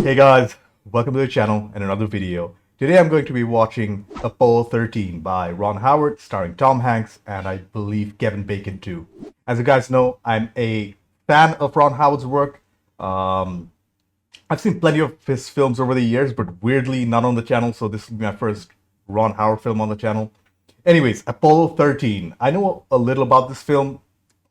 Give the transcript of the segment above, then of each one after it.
Hey guys, welcome to the channel and another video. Today I'm going to be watching Apollo 13 by Ron Howard, starring Tom Hanks and I believe Kevin Bacon too. As you guys know, I'm a fan of Ron Howard's work. I've seen plenty of his films over the years, but weirdly none on the channel, so this will be my first Ron Howard film on the channel. Anyways, Apollo 13. I know a little about this film,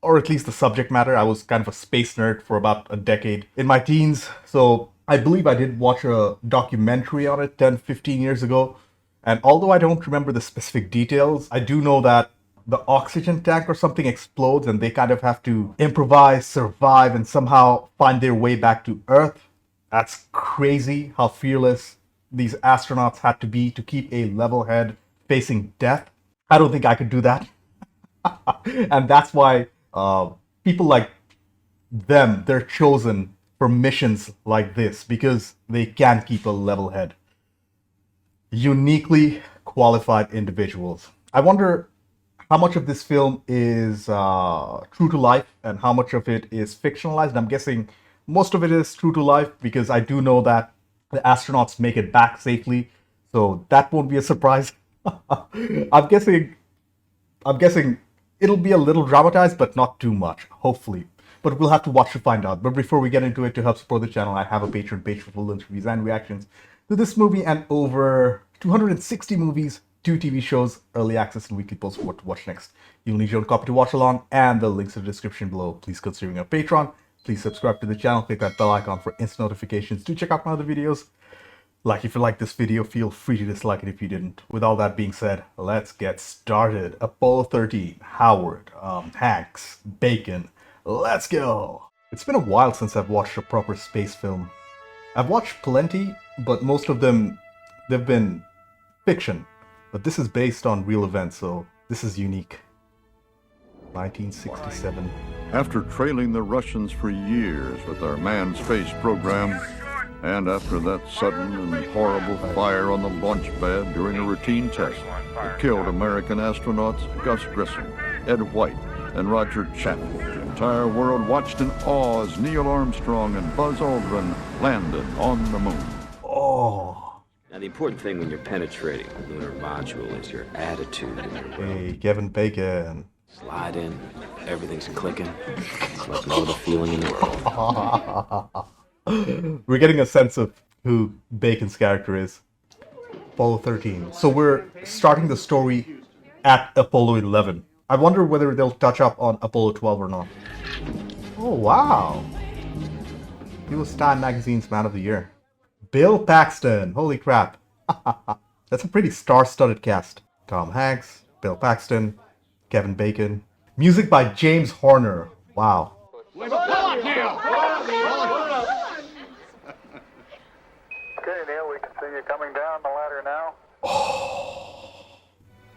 or at least the subject matter. I was kind of a space nerd for about a decade in my teens, so I believe I did watch a documentary on it 10, 15 years ago. And although I don't remember the specific details, I do know that the oxygen tank or something explodes and they kind of have to improvise, survive, and somehow find their way back to Earth. That's crazy how fearless these astronauts had to be to keep a level head facing death. I don't think I could do that. And that's why people like them, they're chosen for missions like this because they can keep a level head. Uniquely qualified individuals. I wonder how much of this film is true to life and how much of it is fictionalized. I'm guessing most of it is true to life because I do know that the astronauts make it back safely, so that won't be a surprise. I'm guessing it'll be a little dramatized, but not too much, hopefully. But we'll have to watch to find out. But before we get into it, to help support the channel, I have a Patreon page for full interviews and reactions to this movie and over 260 movies, 2 TV shows, early access, and weekly posts for what to watch next. You'll need your own copy to watch along, and the links in the description below. Please consider being a Patreon. Please subscribe to the channel, click that bell icon for instant notifications. Do check out my other videos. If you like this video, feel free to dislike it if you didn't. With all that being said, let's get started. Apollo 13, Howard, Hanks, Bacon, let's go! It's been a while since I've watched a proper space film. I've watched plenty, but most of them, they've been fiction. But this is based on real events, so this is unique. 1967. After trailing the Russians for years with our manned space program, and after that sudden and horrible fire on the launch pad during a routine test that killed American astronauts Gus Grissom, Ed White, and Roger Chapman, the entire world watched in awe as Neil Armstrong and Buzz Aldrin landed on the moon. Oh. Now, the important thing when you're penetrating a lunar module is your attitude and your will. Hey, Kevin Bacon. Slide in, everything's clicking. It's like no other feeling in the world. We're getting a sense of who Bacon's character is. Apollo 13. So we're starting the story at Apollo 11. I wonder whether they'll touch up on Apollo 12 or not. Oh, wow. He was Time Magazine's Man of the Year. Bill Paxton. Holy crap. That's a pretty star-studded cast. Tom Hanks, Bill Paxton, Kevin Bacon. Music by James Horner. Wow. Okay, Neil, we can see you coming down the ladder now.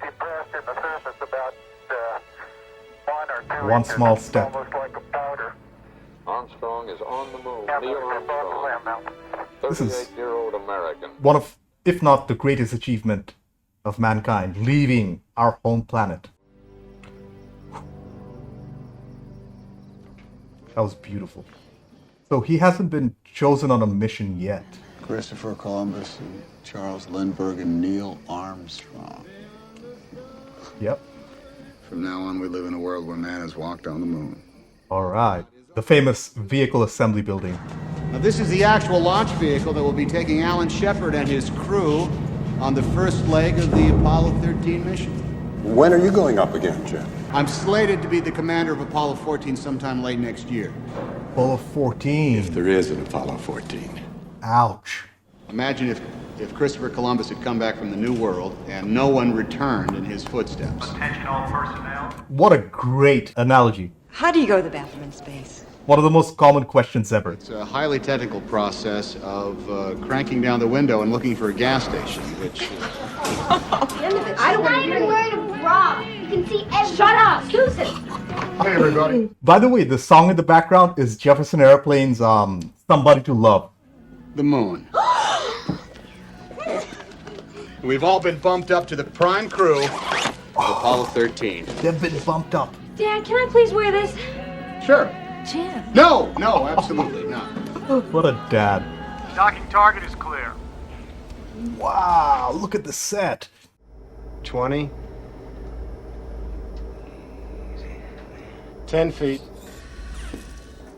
You passed in the surface about 1 or 2 One inches. small step. Almost like a powder. Armstrong is on the moon. Yeah, Neil we're just off the limb Armstrong, now. This is 38-year-old American. one of, if not the greatest achievement of mankind, leaving our home planet. That was beautiful. So he hasn't been chosen on a mission yet. Christopher Columbus and Charles Lindbergh and Neil Armstrong. Yep. From now on, we live in a world where man has walked on the moon. All right. The famous vehicle assembly building. Now, this is the actual launch vehicle that will be taking Alan Shepard and his crew on the first leg of the Apollo 13 mission. When are you going up again, Jim? I'm slated to be the commander of Apollo 14 sometime late next year. Apollo 14. There is an Apollo 14. Ouch. Imagine if Christopher Columbus had come back from the New World and no one returned in his footsteps. Attention all personnel. What a great analogy. How do you go to the bathroom in space? One of the most common questions ever. It's a highly technical process of cranking down the window and looking for a gas station, which... I don't want to wearing a bra. You can see everything. Shut up, Susan. Hey, everybody. By the way, the song in the background is Jefferson Airplane's Somebody to Love. The moon. We've all been bumped up to the prime crew of Apollo 13. They've been bumped up. Dad, can I please wear this? Sure. Jim. No, absolutely not. What a dad. Docking target is clear. Wow, look at the set. 20. 10 feet.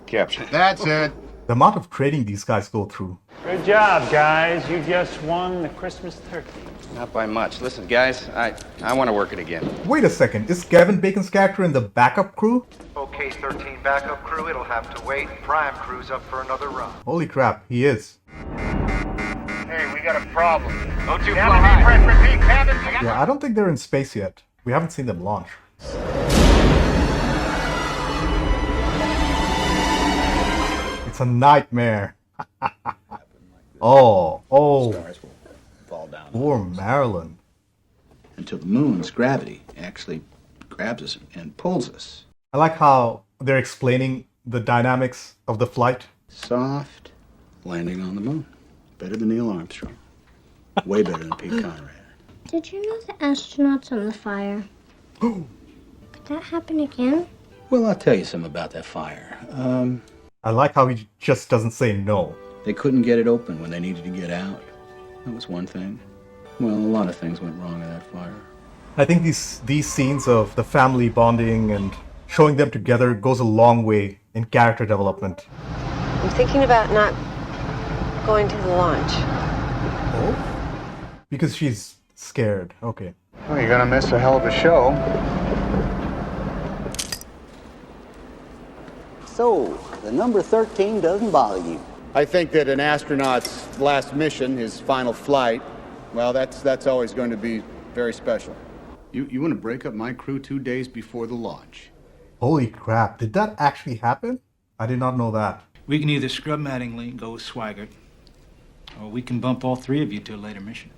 Capture. That's it. The amount of training these guys go through. Good job, guys. You just won the Christmas turkey. Not by much. Listen, guys, I want to work it again. Wait a second, is Kevin Bacon's character in the backup crew? Okay, 13 backup crew, it'll have to wait. Prime crew's up for another run. Holy crap, he is. Hey, we got a problem. Go too Cabin far. press, repeat, cabin. Yeah, I don't think they're in space yet. We haven't seen them launch. It's a nightmare. Oh, Stars will fall down. poor Marilyn. Until the moon's gravity actually grabs us and pulls us. I like how they're explaining the dynamics of the flight. Soft landing on the moon. Better than Neil Armstrong. Way better than Pete Conrad. Did you know the astronauts on the fire? Could that happen again? Well, I'll tell you something about that fire. I like how he just doesn't say no. They couldn't get it open when they needed to get out. That was one thing. Well, a lot of things went wrong in that fire. I think these scenes of the family bonding and showing them together goes a long way in character development. I'm thinking about not going to the launch. Oh? Because she's scared. Okay. Well, you're gonna miss a hell of a show. So, the number 13 doesn't bother you? I think that an astronaut's last mission, his final flight, well, that's always going to be very special. You want to break up my crew 2 days before the launch? Holy crap, did that actually happen? I did not know that. We can either scrub Mattingly and go with Swigert, or we can bump all three of you to a later mission.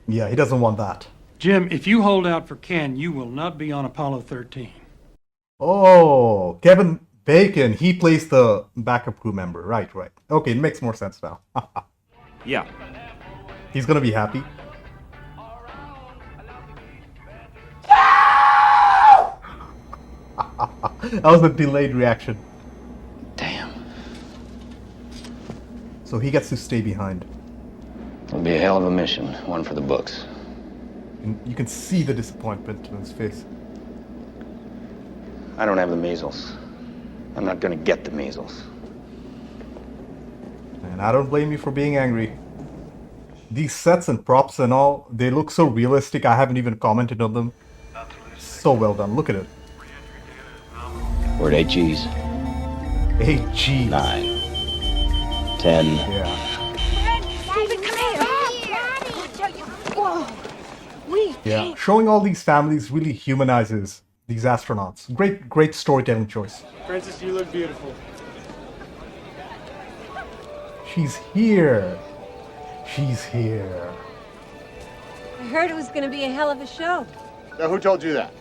Yeah, he doesn't want that. Jim, if you hold out for Ken, you will not be on Apollo 13. Oh, Kevin Bacon, he plays the backup crew member. Right. Okay, it makes more sense now. Yeah. He's gonna be happy. That was a delayed reaction. Damn. So he gets to stay behind. It'll be a hell of a mission. One for the books. And you can see the disappointment in his face. I don't have the measles. I'm not gonna get the measles. And I don't blame you for being angry. These sets and props and all, they look so realistic, I haven't even commented on them. So well done, look at it. We're at 8 G's. 8 G's. 9. 10. Yeah. David, come here! Whoa! Yeah. Showing all these families really humanizes these astronauts. Great storytelling choice. Princess, you look beautiful. She's here. She's here. I heard it was going to be a hell of a show. Now, who told you that?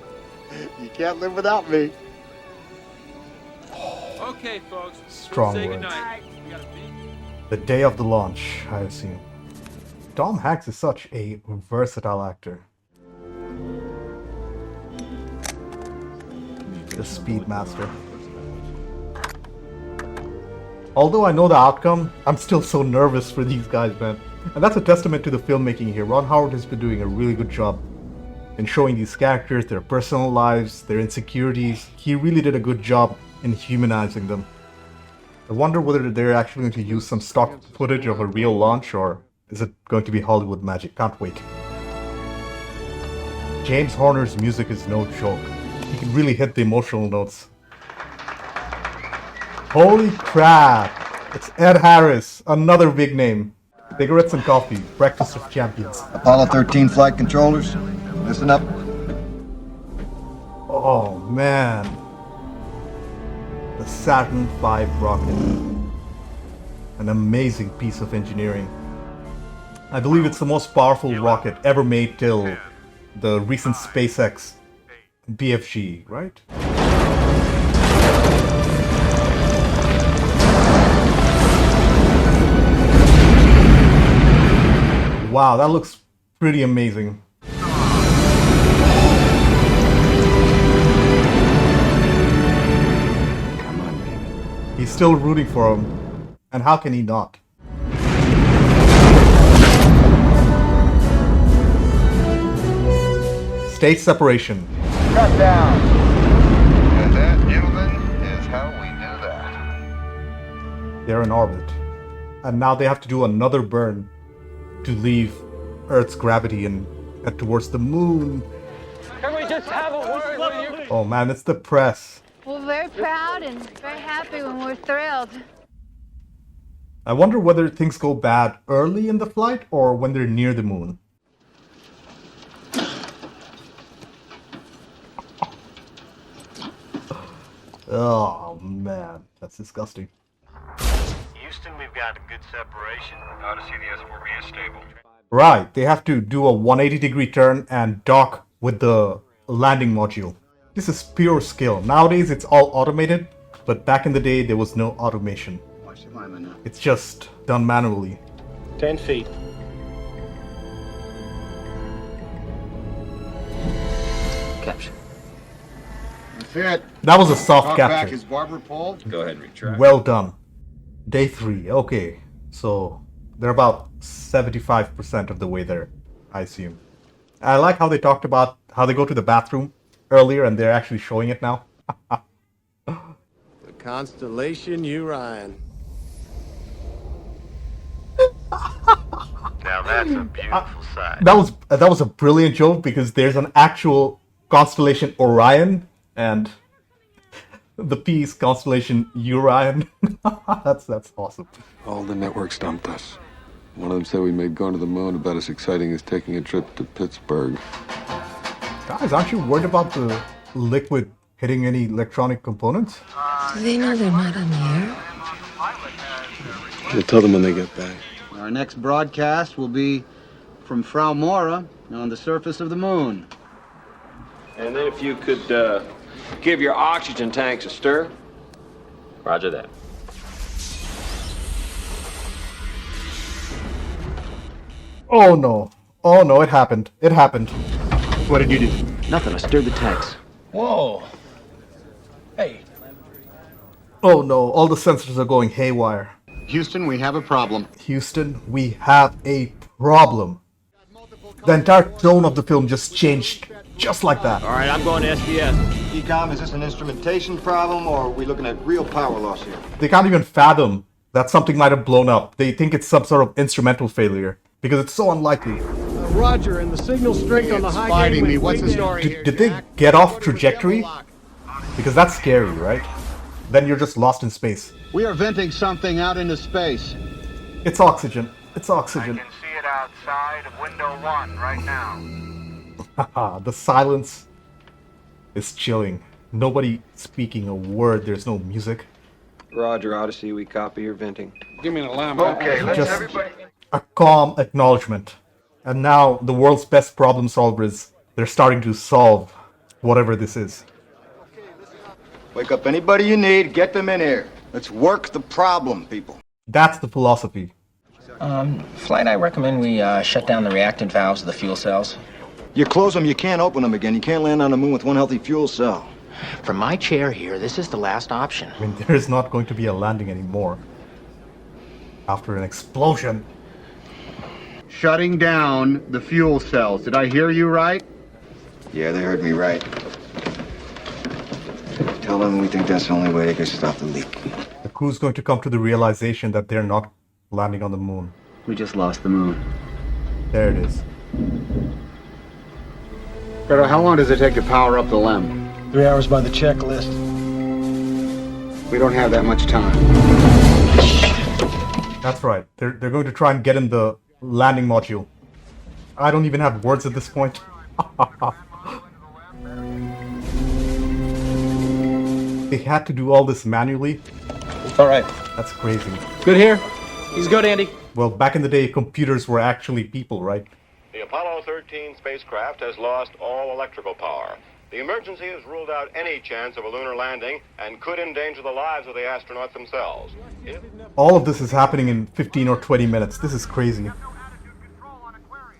You can't live without me. Okay, folks. Strong words. The day of the launch, I assume. Tom Hanks is such a versatile actor. The Speedmaster. Although I know the outcome, I'm still so nervous for these guys, man. And that's a testament to the filmmaking here. Ron Howard has been doing a really good job in showing these characters, their personal lives, their insecurities. He really did a good job in humanizing them. I wonder whether they're actually going to use some stock footage of a real launch, or is it going to be Hollywood magic? Can't wait. James Horner's music is no joke. He can really hit the emotional notes. Holy crap! It's Ed Harris, another big name. Cigarettes and coffee, breakfast of champions. Apollo 13 flight controllers, listen up. Oh man. The Saturn V rocket. An amazing piece of engineering. I believe it's the most powerful rocket ever made till the recent SpaceX BFG, right? Wow, that looks pretty amazing. Come on, baby. He's still rooting for him. And how can he not? Stage separation. Shut down. And that, gentlemen, is how we do that. They're in orbit. And now they have to do another burn to leave Earth's gravity and head towards the moon. Can we just have a word with you? Oh man, it's the press. We're very proud and very happy when we're thrilled. I wonder whether things go bad early in the flight or when they're near the moon. Oh man, that's disgusting. Houston, we've got a good separation. Odyssey, the S4B is stable. Right, they have to do a 180-degree turn and dock with the landing module. This is pure skill. Nowadays it's all automated, but back in the day there was no automation. It's just done manually. 10 feet. Capture. That's it. That was a soft Talk back capture. his barber pole. Go ahead and retract. Well done. Day 3, okay. So they're about 75% of the way there, I assume. I like how they talked about how they go to the bathroom earlier and they're actually showing it now. The constellation Orion. Now that's a beautiful sight. That was a brilliant joke because there's an actual constellation Orion and the P is constellation Orion. that's awesome. All the networks dumped us. One of them said we made going to the moon about as exciting as taking a trip to Pittsburgh. Guys, aren't you worried about the liquid hitting any electronic components? Do they know they're not on the air? We'll tell them when they get back. Our next broadcast will be from Frau Mora on the surface of the moon. And then if you could give your oxygen tanks a stir. Roger that. Oh no, it happened. It happened. What did you do? Nothing, I stirred the tanks. Whoa. Hey. Oh no, all the sensors are going haywire. Houston, we have a problem. Houston, we have a problem. The entire tone of the film just changed just like that. All right, I'm going to SDS. Ecom, is this an instrumentation problem or are we looking at real power loss here? They can't even fathom that something might have blown up. They think it's some sort of instrumental failure because it's so unlikely. Roger, and the signal strength on the high Fighting gateway. me. What's the story here? Did they get off trajectory? Because that's scary, right? Then you're just lost in space. We are venting something out into space. It's oxygen. It's oxygen. I can see it outside of window 1 right now. The silence is chilling. Nobody speaking a word. There's no music. Roger, Odyssey, we copy your venting. Give me an alarm. Okay, let's Just everybody... a calm acknowledgement. And now the world's best problem solvers, they're starting to solve whatever this is. Wake up anybody you need, get them in here. Let's work the problem, people. That's the philosophy. Flight, I recommend we shut down the reactant valves of the fuel cells. You close them, you can't open them again. You can't land on the moon with one healthy fuel cell. From my chair here, this is the last option. I mean, there's not going to be a landing anymore. After an explosion. Shutting down the fuel cells. Did I hear you right? Yeah, they heard me right. Tell them we think that's the only way they can stop the leak. The crew's going to come to the realization that they're not landing on the moon. We just lost the moon. There it is. Pero, how long does it take to power up the LEM? 3 hours by the checklist. We don't have that much time. That's right. They're going to try and get in the landing module. I don't even have words at this point. They had to do all this manually. All right. That's crazy. Good here. He's good, Andy. Well, back in the day, computers were actually people, right? The Apollo 13 spacecraft has lost all electrical power. The emergency has ruled out any chance of a lunar landing and could endanger the lives of the astronauts themselves. All of this is happening in 15 or 20 minutes. This is crazy.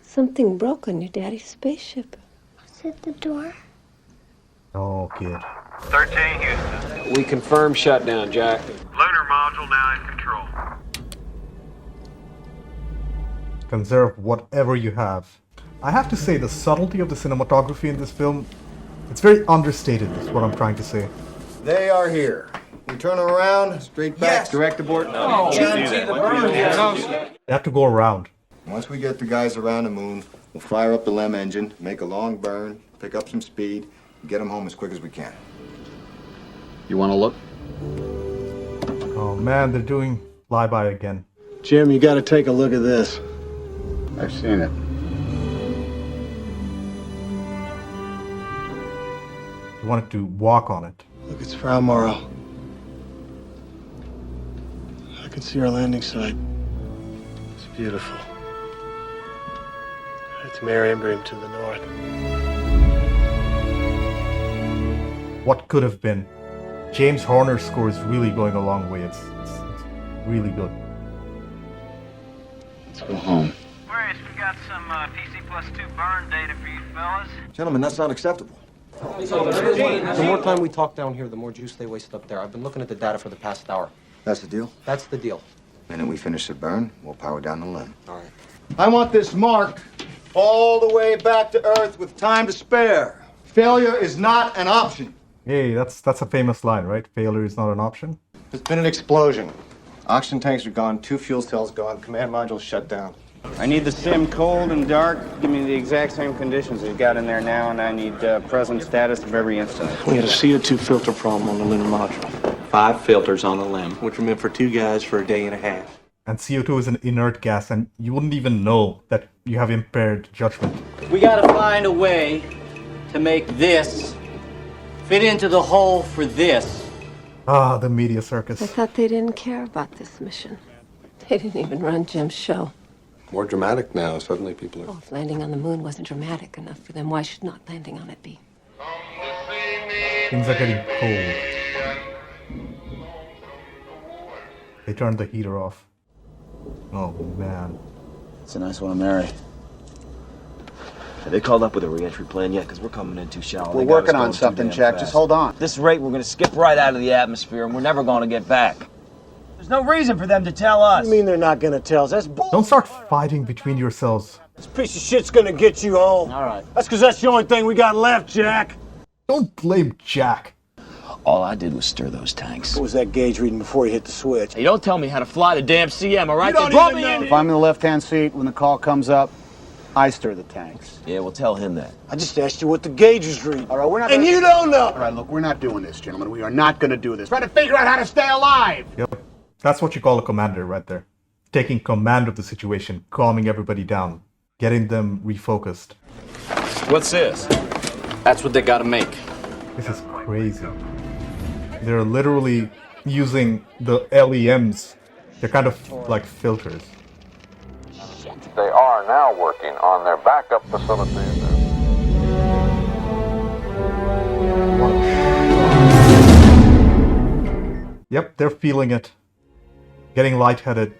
Something broke on your daddy's spaceship. Is it the door? Oh, kid. 13 Houston. We confirm shutdown, Jack. Lunar module now in control. Conserve whatever you have. I have to say the subtlety of the cinematography in this film, it's very understated, is what I'm trying to say. They are here. We turn them around, straight back, direct abort. No, They have to go around. Once we get the guys around the moon, we'll fire up the LEM engine, make a long burn, pick up some speed, and get them home as quick as we can. You want to look? Oh man, they're doing flyby again. Jim, you got to take a look at this. I've seen it. You wanted to walk on it. Look, it's Frau Morrow. I can see our landing site. It's beautiful. It's Marienbream to the north. What could have been? James Horner's score is really going a long way. It's really good. Let's go home. Marius, we got some PC+2 burn data for you fellas. Gentlemen, that's not acceptable. The more time we talk down here, the more juice they waste up there. I've been looking at the data for the past hour. That's the deal? That's the deal. The minute we finish the burn, we'll power down the LEM. All right. I want this marked all the way back to Earth with time to spare. Failure is not an option. Hey, that's a famous line, right? Failure is not an option. There's been an explosion. Oxygen tanks are gone, 2 fuel cells gone, command module shut down. I need the sim cold and dark. Give me the exact same conditions as you got in there now, and I need present status of every incident. We had a CO2 filter problem on the lunar module. 5 filters on the LEM, which are meant for 2 guys for a day and a half. And CO2 is an inert gas, and you wouldn't even know that you have impaired judgment. We gotta find a way to make this fit into the hole for this. Ah, the media circus. I thought they didn't care about this mission. They didn't even run Jim's show. More dramatic now. Suddenly people are... Oh, if landing on the moon wasn't dramatic enough for them, why should not landing on it be? Things are getting cold. They turned the heater off. Oh, man. It's a nice one to marry. Have they called up with a re-entry plan yet? Because we're coming in too shallow. We're working on something, Jack. Just hold on. At this rate, we're gonna skip right out of the atmosphere, and we're never gonna get back. There's no reason for them to tell us. You mean they're not gonna tell us? That's bull. Don't start fighting between yourselves. This piece of shit's gonna get you home. All right. That's because that's the only thing we got left, Jack. Don't blame Jack. All I did was stir those tanks. What was that gauge reading before you hit the switch? Hey, don't tell me how to fly the damn CM, all right? You don't They brought even me know. in. If I'm in the left-hand seat, when the call comes up, I stir the tanks. Yeah, well, tell him that. I just asked you what the gauges read. All right, we're not And gonna... you don't know. All right, look, we're not doing this, gentlemen. We are not going to do this. Try to figure out how to stay alive. Yep. That's what you call a commander right there. Taking command of the situation, calming everybody down, getting them refocused. What's this? That's what they gotta make. This is crazy. They're literally using the LEMs. They're kind of like filters. They are now working on their backup facilities. Yep, they're feeling it. Getting lightheaded.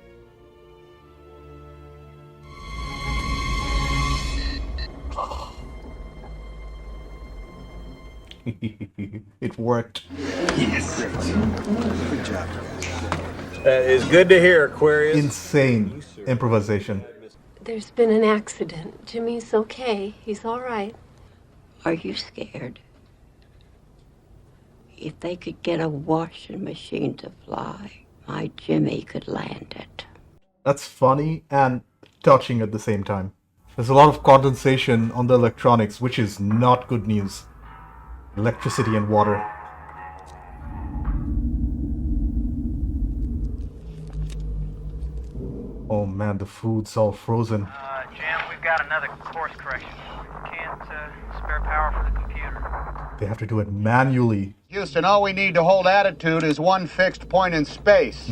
It worked. Yes. Good job. That is good to hear, Aquarius. Insane improvisation. There's been an accident. Jimmy's okay. He's all right. Are you scared? If they could get a washing machine to fly, my Jimmy could land it. That's funny and touching at the same time. There's a lot of condensation on the electronics, which is not good news. Electricity and water. Oh man, the food's all frozen. Jim, we've got another course correction. Can't spare power for the computer. They have to do it manually. Houston, all we need to hold attitude is one fixed point in space.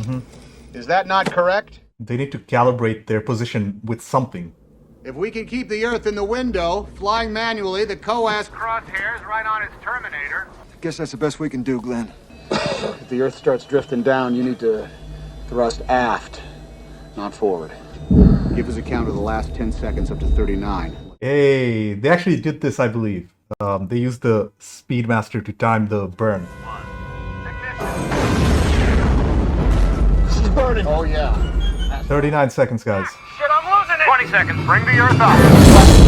Is that not correct? They need to calibrate their position with something. If we can keep the Earth in the window, flying manually, the COAS... Crosshairs right on its terminator. I guess that's the best we can do, Glenn. If the Earth starts drifting down, you need to thrust aft, not forward. Give us a count of the last 10 seconds up to 39. Hey, they actually did this, I believe. They used the Speedmaster to time the burn. It's burning. Oh, yeah. 39 seconds, guys. Shit, I'm losing it. 20 seconds. Bring the Earth up.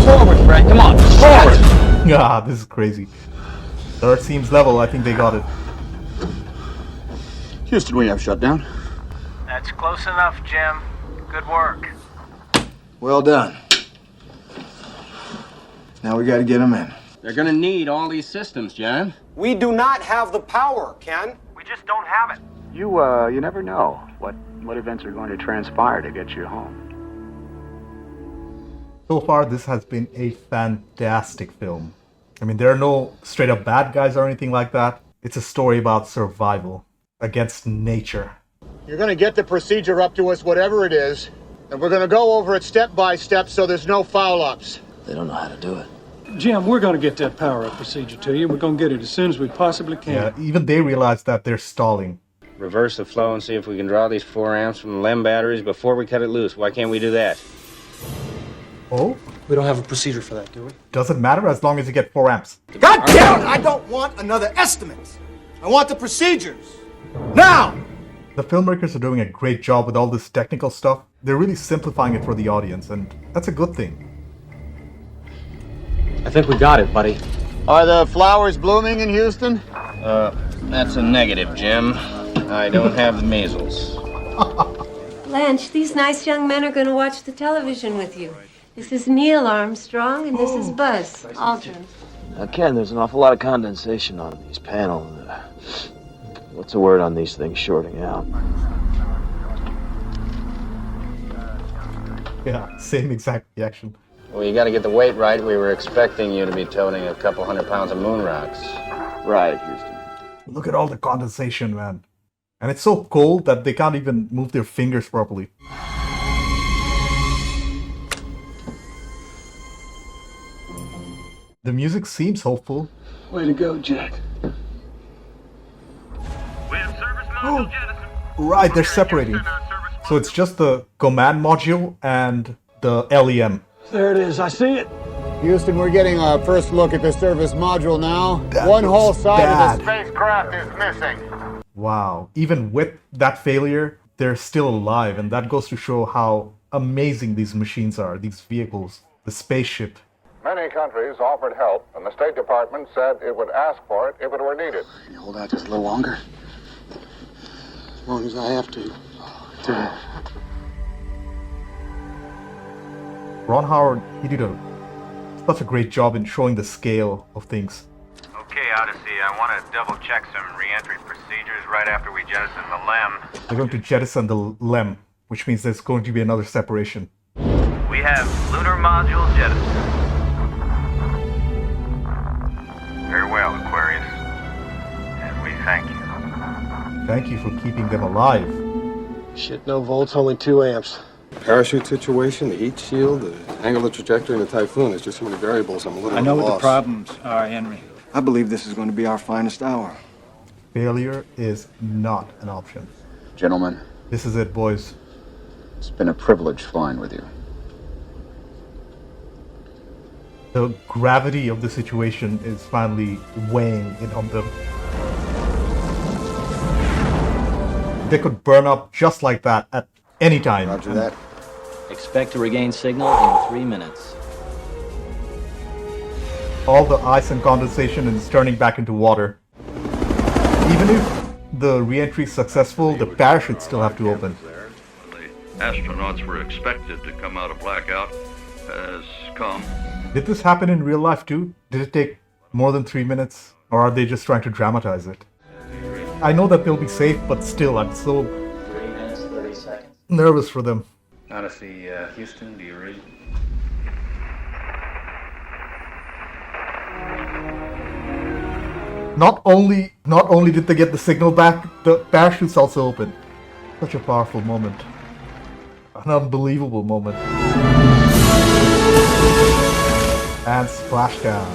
Forward, Fred. Come on. Forward. Ah, this is crazy. The Earth seems level. I think they got it. Houston, we have shutdown. That's close enough, Jim. Good work. Well done. Now we gotta get them in. They're gonna need all these systems, John. We do not have the power, Ken. We just don't have it. You never know what events are going to transpire to get you home. So far, this has been a fantastic film. I mean, there are no straight up bad guys or anything like that. It's a story about survival against nature. You're gonna get the procedure up to us, whatever it is, and we're gonna go over it step by step so there's no foul-ups. They don't know how to do it. Jim, we're going to get that power-up procedure to you. We're going to get it as soon as we possibly can. Yeah, even they realize that they're stalling. Reverse the flow and see if we can draw these 4 amps from the LEM batteries before we cut it loose. Why can't we do that? Oh? We don't have a procedure for that, do we? Doesn't matter as long as you get 4 amps. God damn it! I don't want another estimate. I want the procedures. Now! The filmmakers are doing a great job with all this technical stuff. They're really simplifying it for the audience, and that's a good thing. I think we got it, buddy. Are the flowers blooming in Houston? That's a negative, Jim. I don't have the measles. Blanche, these nice young men are going to watch the television with you. This is Neil Armstrong, and this is Buzz Aldrin. Ken, there's an awful lot of condensation on these panels. What's the word on these things shorting out? Yeah, same exact reaction. Well, you gotta get the weight right. We were expecting you to be toting a couple 100 pounds of moon rocks. Right, Houston. Look at all the condensation, man. And it's so cold that they can't even move their fingers properly. The music seems hopeful. Way to go, Jack. Oh, right, they're separating. So it's just the command module and the LEM. There it is. I see it. Houston, we're getting our first look at the service module now. That One looks whole side bad. of the spacecraft is missing. Wow. Even with that failure, they're still alive. And that goes to show how amazing these machines are, these vehicles, the spaceship. Many countries offered help, and the State Department said it would ask for it if it were needed. Can you hold out just a little longer? As long as I have to. Ron Howard, he did such a great job in showing the scale of things. Okay, Odyssey, I want to double-check some re-entry procedures right after we jettison the LEM. They're going to jettison the LEM, which means there's going to be another separation. We have lunar module jettison. Very well, Aquarius. And we thank you. Thank you for keeping them alive. Shit, no volts, only 2 amps. Parachute situation, the heat shield, the angle of trajectory, and the typhoon. There's just so many variables. I'm a little I know what the lost. problems are, Henry. I believe this is going to be our finest hour. Failure is not an option. Gentlemen, This is it, boys. it's been a privilege flying with you. The gravity of the situation is finally weighing in on them. They could burn up just like that at any time. Roger that. Expect to regain signal in 3 minutes. All the ice and condensation is turning back into water. Even if the re-entry is successful, the parachutes still have to open. The astronauts were expected to come out of blackout has come. Did this happen in real life too? Did it take more than 3 minutes? Or are they just trying to dramatize it? I know that they'll be safe, but still, I'm so 3 minutes, 30 seconds. nervous for them. Odyssey, Houston, do you read? Not only did they get the signal back, the parachutes also opened. Such a powerful moment. An unbelievable moment. And splashdown.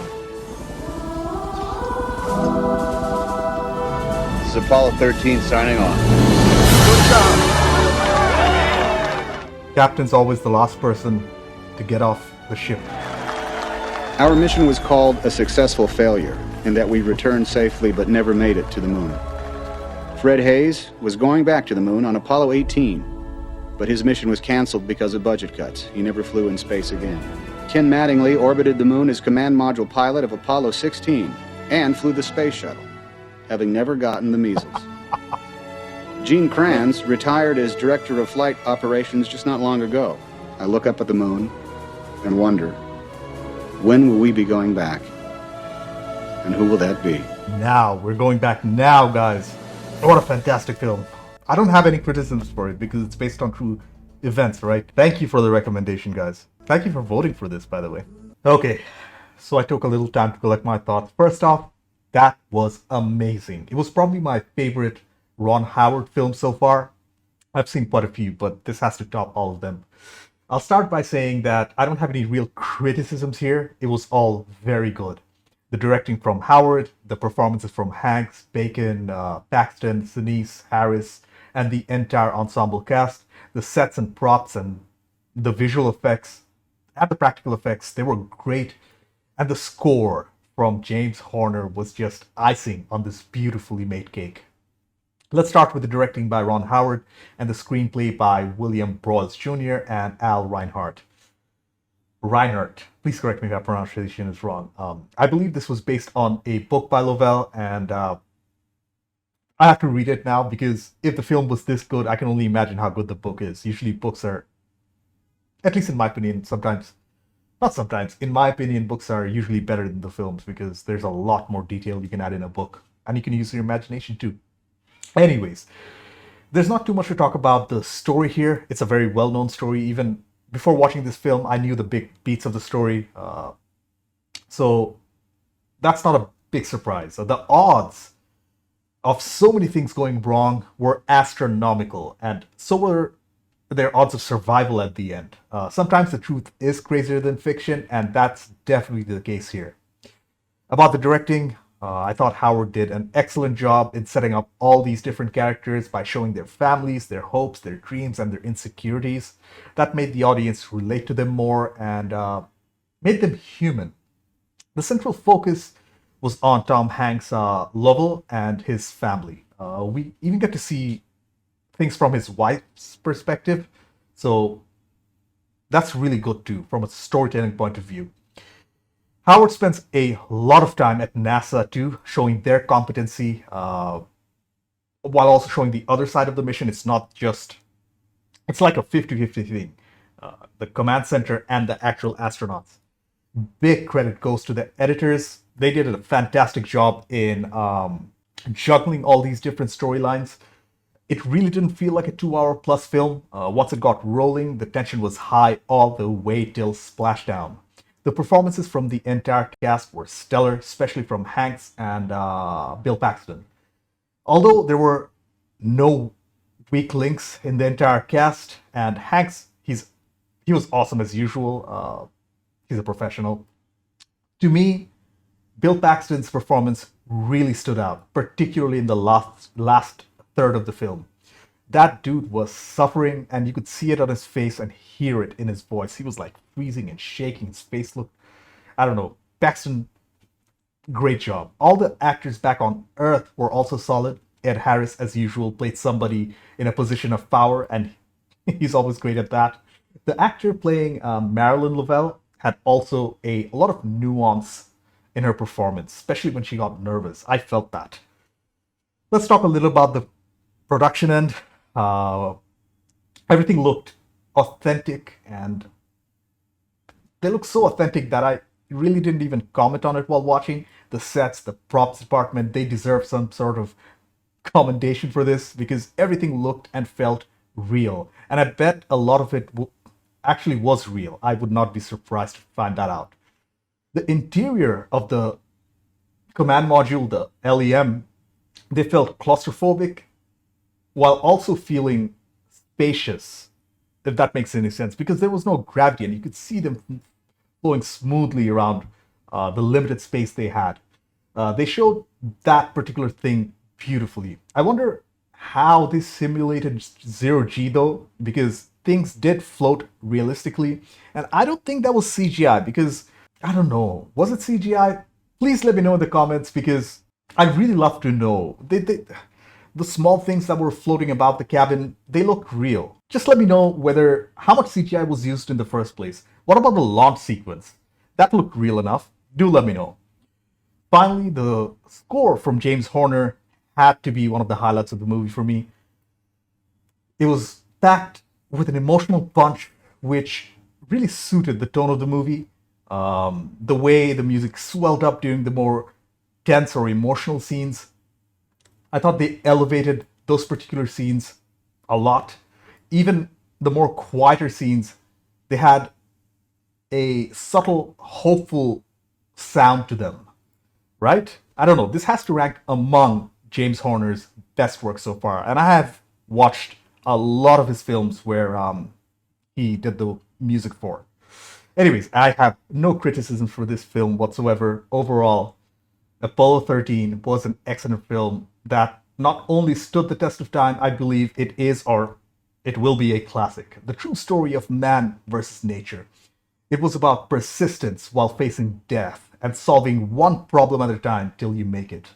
This is Apollo 13 signing off. Captain's always the last person to get off the ship. Our mission was called a successful failure, in that we returned safely but never made it to the moon. Fred Hayes was going back to the moon on Apollo 18. but his mission was canceled because of budget cuts. He never flew in space again. Ken Mattingly orbited the moon as command module pilot of Apollo 16 and flew the space shuttle, having never gotten the measles. Gene Kranz retired as director of flight operations just not long ago. I look up at the moon and wonder, when will we be going back? And who will that be? Now, we're going back now, guys. What a fantastic film. I don't have any criticisms for it because it's based on true events, right? Thank you for the recommendation, guys. Thank you for voting for this, by the way. Okay, so I took a little time to collect my thoughts. First off, that was amazing. It was probably my favorite Ron Howard film so far. I've seen quite a few, but this has to top all of them. I'll start by saying that I don't have any real criticisms here. It was all very good. The directing from Howard, the performances from Hanks, Bacon, Paxton, Sinise, Harris, and the entire ensemble cast, the sets and props and the visual effects and the practical effects, they were great. And the score from James Horner was just icing on this beautifully made cake. Let's start with the directing by Ron Howard and the screenplay by William Broyles Jr. and Al Reinhardt. Reinhardt, please correct me if that pronunciation is wrong. I believe this was based on a book by Lovell, and I have to read it now because if the film was this good, I can only imagine how good the book is. Usually books are, at least in my opinion, in my opinion, books are usually better than the films because there's a lot more detail you can add in a book, and you can use your imagination too. Anyways, there's not too much to talk about the story here. It's a very well-known story. Even before watching this film, I knew the big beats of the story. So that's not a big surprise. The odds of so many things going wrong were astronomical, and so were their odds of survival at the end. Sometimes the truth is crazier than fiction, and that's definitely the case here. About the directing, I thought Howard did an excellent job in setting up all these different characters by showing their families, their hopes, their dreams, and their insecurities. That made the audience relate to them more and made them human. The central focus was on Tom Hanks' Lovell and his family. We even get to see things from his wife's perspective, so that's really good too, from a storytelling point of view. Howard spends a lot of time at NASA too, showing their competency, while also showing the other side of the mission. It's like a 50-50 thing. The command center and the actual astronauts. Big credit goes to the editors. They did a fantastic job in juggling all these different storylines. It really didn't feel like a 2-hour plus film. Once it got rolling, the tension was high all the way till splashdown. The performances from the entire cast were stellar, especially from Hanks and Bill Paxton. Although there were no weak links in the entire cast, and Hanks, he was awesome as usual. He's a professional. To me, Bill Paxton's performance really stood out, particularly in the last third of the film. That dude was suffering, and you could see it on his face and hear it in his voice. He was like freezing and shaking. His face looked, I don't know. Paxton, great job. All the actors back on Earth were also solid. Ed Harris, as usual, played somebody in a position of power, and he's always great at that. The actor playing Marilyn Lovell had also a lot of nuance in her performance, especially when she got nervous. I felt that. Let's talk a little about the production end. Everything looked authentic, and they looked so authentic that I really didn't even comment on it while watching. The sets, the props department, they deserve some sort of commendation for this because everything looked and felt real. And I bet a lot of it actually was real. I would not be surprised to find that out. The interior of the command module, the LEM, they felt claustrophobic while also feeling spacious, if that makes any sense, because there was no gravity and you could see them flowing smoothly around the limited space they had. They showed that particular thing beautifully. I wonder how they simulated zero-G though, because things did float realistically, and I don't think that was CGI because, I don't know, was it CGI? Please let me know in the comments because I'd really love to know. the small things that were floating about the cabin, they look real. Just let me know whether how much CGI was used in the first place. What about the launch sequence? That looked real enough. Do let me know. Finally, the score from James Horner had to be one of the highlights of the movie for me. It was packed with an emotional punch which really suited the tone of the movie. The way the music swelled up during the more tense or emotional scenes, I thought they elevated those particular scenes a lot. Even the more quieter scenes, they had a subtle, hopeful sound to them, right? I don't know. This has to rank among James Horner's best work so far. And I have watched a lot of his films where he did the music for. Anyways, I have no criticisms for this film whatsoever. Overall, Apollo 13 was an excellent film that not only stood the test of time, I believe it is or it will be a classic. The true story of man versus nature. It was about persistence while facing death and solving one problem at a time till you make it.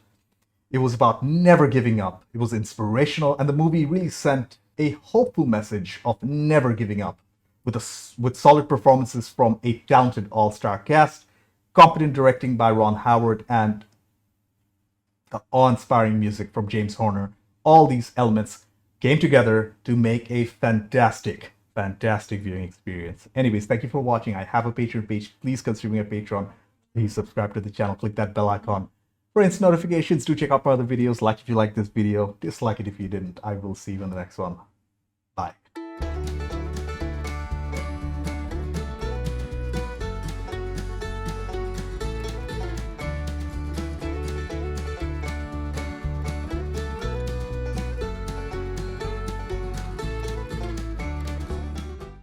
It was about never giving up. It was inspirational, and the movie really sent a hopeful message of never giving up, with solid performances from a talented all-star cast, competent directing by Ron Howard, and the awe-inspiring music from James Horner. All these elements came together to make a fantastic viewing experience. Anyways, thank you for watching. I have a Patreon page. Please consider me a patron. Please subscribe to the channel. Click that bell icon for instant notifications. Do check out my other videos. Like if you like this video. Dislike it if you didn't. I will see you in the next one.